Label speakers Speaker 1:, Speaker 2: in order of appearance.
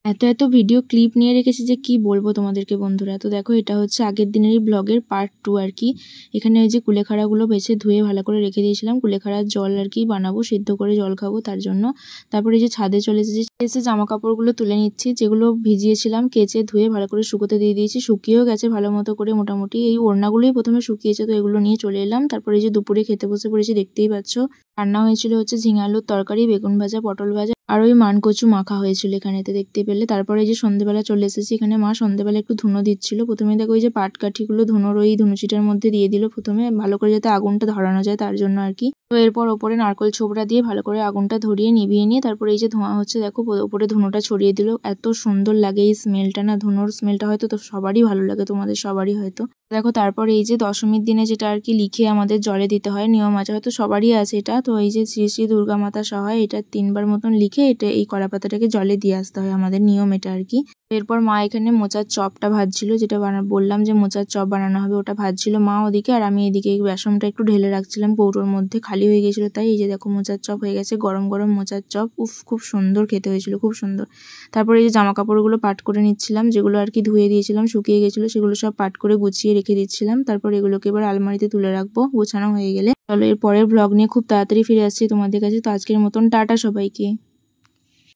Speaker 1: এত video clip নিয়ে রেখেছি যে কি বলবো তোমাদেরকে বন্ধুরা। তো দেখো এটা হচ্ছে আগের দিনেরই ব্লগের পার্ট 2 আর কি। এখানে ওই যে কুলেখাড়াগুলো বেছে ধুয়ে ভালো করে রেখে দিয়েছিলাম, কুলেখাড়ার জল আর কি বানাবো, সিদ্ধ করে জল খাবো তার জন্য। তারপরে এই যে ছাদে চলে এসে জামা কাপড়গুলো তুলে নিচ্ছি, যেগুলো ভিজিয়েছিলাম কেচে ধুয়ে ভালো করে শুকোতে দিয়ে দিয়েছি, শুকিয়েও গেছে ভালো মতো করে মোটামুটি। এই ওড়নাগুলোই প্রথমে শুকিয়েছে, তো এগুলো নিয়ে চলে এলাম। তারপরে এই যে দুপুরে খেতে বসে পড়েছি, দেখতেই পাচ্ছ। রান্না হয়েছিল হচ্ছে ঝিঙে আলুর তরকারি, বেগুন ভাজা, পটল ভাজা আর ওই মানকচু মাখা হয়েছিল এখানেতে, দেখতে পেলে। তারপরে এই যে সন্ধ্যেবেলা চলে এসেছি, এখানে মা সন্ধ্যেবেলা একটু ধুনো দিচ্ছিল। প্রথমে দেখো ওই যে পাটকাঠিগুলো ধুনোর ওই ধুনুচিটার মধ্যে দিয়ে দিল প্রথমে, ভালো করে যাতে আগুনটা ধরানো যায় তার জন্য আর কি। তো এরপর ওপরে নারকল ছোবড়া দিয়ে ভালো করে আগুনটা ধরিয়ে নিভিয়ে নিয়ে তারপরে এই যে ধোঁয়া হচ্ছে দেখো, ওপরে ধুনোটা ছড়িয়ে দিল। এত সুন্দর লাগে এই স্মেলটা না, ধুনোর স্মেলটা হয়তো তো সবারই ভালো লাগে, তোমাদের সবারই হয়তো। দেখো তারপর এই যে দশমীর দিনে যেটা আর কি লিখে আমাদের জলে দিতে হয়, নিয়ম আছে, হয়তো সবারই আছে এটা। তো এই যে শ্রী শ্রী দুর্গা মাতা সহায়, এটা 3বার মতন লিখে এটা এই কলা পাতাটাকে জলে দিয়ে আসতে হয়, আমাদের নিয়ম এটা আর কি। এরপর মা এখানে মোচার চপটা ভাজছিল, যেটা বললাম যে মোচার চপ বানানো হবে, ওটা ভাজছিল মা ওদিকে, আর আমি এদিকে এই বেসনটা একটু ঢেলে রাখছিলাম কৌটোর মধ্যে, খালি হয়ে গেছিল তাই। এই যে দেখো মোচার চপ হয়ে গেছে, গরম গরম মোচার চপ, উফ খুব সুন্দর খেতে হয়েছিল, খুব সুন্দর। তারপরে এই যে জামা কাপড়গুলো পাট করে নিচ্ছিলাম, যেগুলো আর কি ধুয়ে দিয়েছিলাম শুকিয়ে গেছিলো, সেগুলো সব পাট করে গুছিয়ে রেখে দিচ্ছিলাম। তারপর এগুলোকে এবার আলমারিতে তুলে রাখবো গোছানো হয়ে গেলে। চলো এর পরের ব্লগ নিয়ে খুব তাড়াতাড়ি ফিরে আসছি তোমাদের কাছে। তো আজকের মতন টাটা সবাইকে।